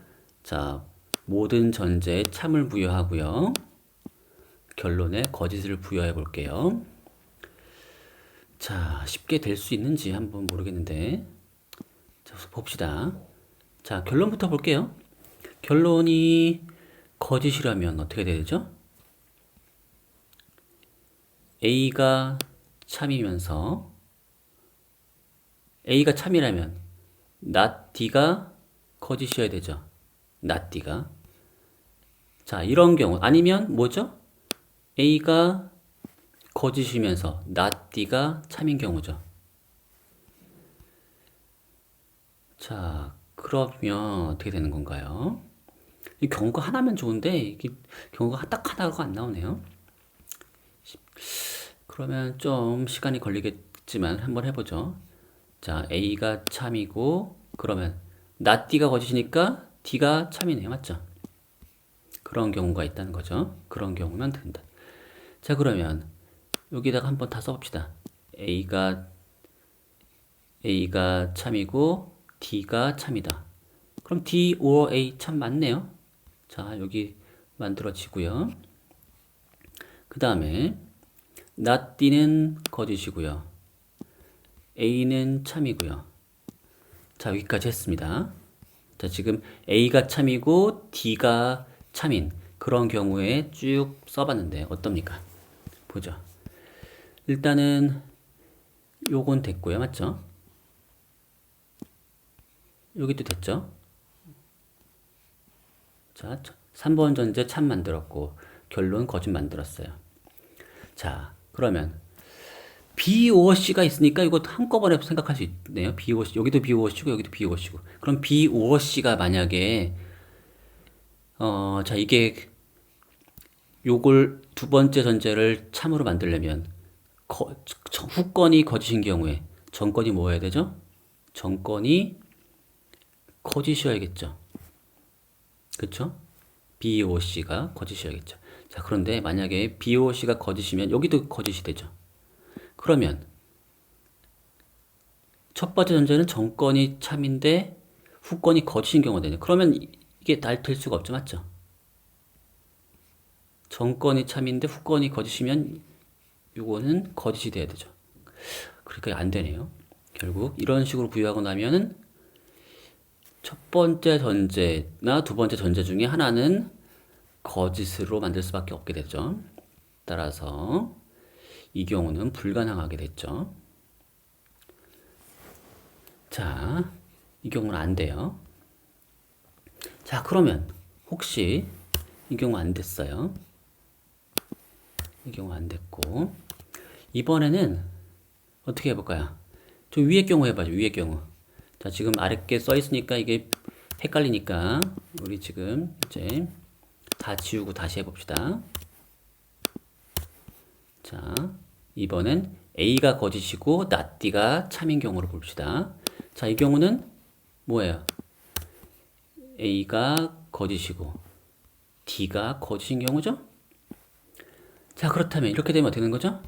자, 모든 전제에 참을 부여하고요. 결론에 거짓을 부여해 볼게요. 자, 쉽게 될 수 있는지 한번 모르겠는데 자, 봅시다. 자, 결론부터 볼게요. 결론이 거짓이라면 어떻게 되죠? A가 참이면서 A가 참이라면 not D가 거짓이어야 되죠. not D가. 자, 이런 경우 아니면 뭐죠? A가 거짓이면서 not D가 참인 경우죠. 자, 그러면 어떻게 되는 건가요? 이 경우가 하나면 좋은데 이게 경우가 딱 하나가 안 나오네요. 그러면 좀 시간이 걸리겠지만 한번 해보죠. 자, A가 참이고 그러면 not D가 거짓이니까 D가 참이네요. 맞죠? 그런 경우가 있다는 거죠. 그런 경우면 된다. 자, 그러면 여기다가 한번 다 써봅시다. A가 참이고 D가 참이다. 그럼 D or A 참 맞네요. 자, 여기 만들어지고요. 그 다음에 not D는 거짓이고요. A는 참이고요. 자, 여기까지 했습니다. 자, 지금 A가 참이고 D가 참인 그런 경우에 쭉 써봤는데 어떻습니까? 보죠. 일단은 요건 됐고요. 맞죠? 여기도 됐죠? 자, 3번 전제 참 만들었고 결론 거짓 만들었어요. 자, 그러면 B or C가 있으니까 이거 한꺼번에 생각할 수 있네요. B or C. 여기도 B or C고 여기도 B or C고. 그럼 B or C가 만약에 자, 이게 요걸 두 번째 전제를 참으로 만들려면 후건이 거짓인 경우에 전건이 뭐여야 되죠? 전건이 거짓이어야겠죠. 그쵸? B or C가 거짓이어야겠죠. 자, 그런데 만약에 B or C가 거짓이면 여기도 거짓이 되죠. 그러면 첫 번째 전제는 전건이 참인데 후건이 거짓인 경우가 되죠. 그러면 이게 될 수가 없죠. 맞죠? 전건이 참인데 후건이 거짓이면 이거는 거짓이 돼야 되죠. 그러니까 안 되네요. 결국 이런 식으로 부여하고 나면은 첫 번째 전제나 두 번째 전제 중에 하나는 거짓으로 만들 수밖에 없게 되죠. 따라서 이 경우는 불가능하게 됐죠. 자, 이 경우는 안 돼요. 자, 그러면 혹시 이 경우 안 됐어요. 이 경우 안 됐고 이번에는 어떻게 해볼까요? 저 위의 경우 해봐죠. 위의 경우. 자, 지금 아래 게 써 있으니까 이게 헷갈리니까 우리 지금 이제 다 지우고 다시 해봅시다. 자, 이번엔 A가 거짓이고 나띠가 참인 경우를 봅시다. 자, 이 경우는 뭐예요? A가 거짓이고 D가 거짓인 경우죠? 자, 그렇다면 이렇게 되면 어떻게 되는 거죠?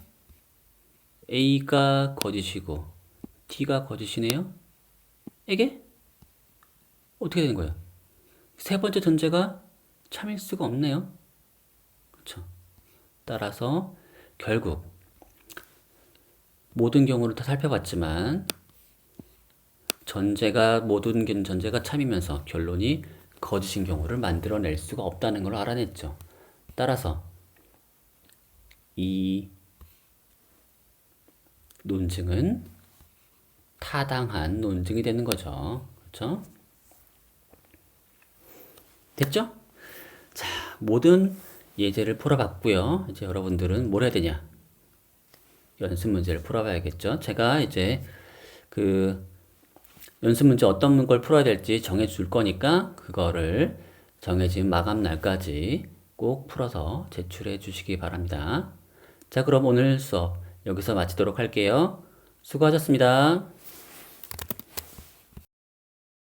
A가 거짓이고 D가 거짓이네요? 이게 어떻게 되는 거예요? 세 번째 전제가 참일 수가 없네요. 그렇죠? 따라서 결국 모든 경우를 다 살펴봤지만 모든 전제가 참이면서 결론이 거짓인 경우를 만들어낼 수가 없다는 걸 알아냈죠. 따라서 이 논증은 타당한 논증이 되는 거죠. 그렇죠? 됐죠? 자, 모든 예제를 풀어봤고요. 이제 여러분들은 뭘 해야 되냐? 연습 문제를 풀어봐야겠죠. 제가 이제 그 연습 문제 어떤 걸 풀어야 될지 정해줄 거니까 그거를 정해진 마감 날까지 꼭 풀어서 제출해 주시기 바랍니다. 자, 그럼 오늘 수업 여기서 마치도록 할게요. 수고하셨습니다.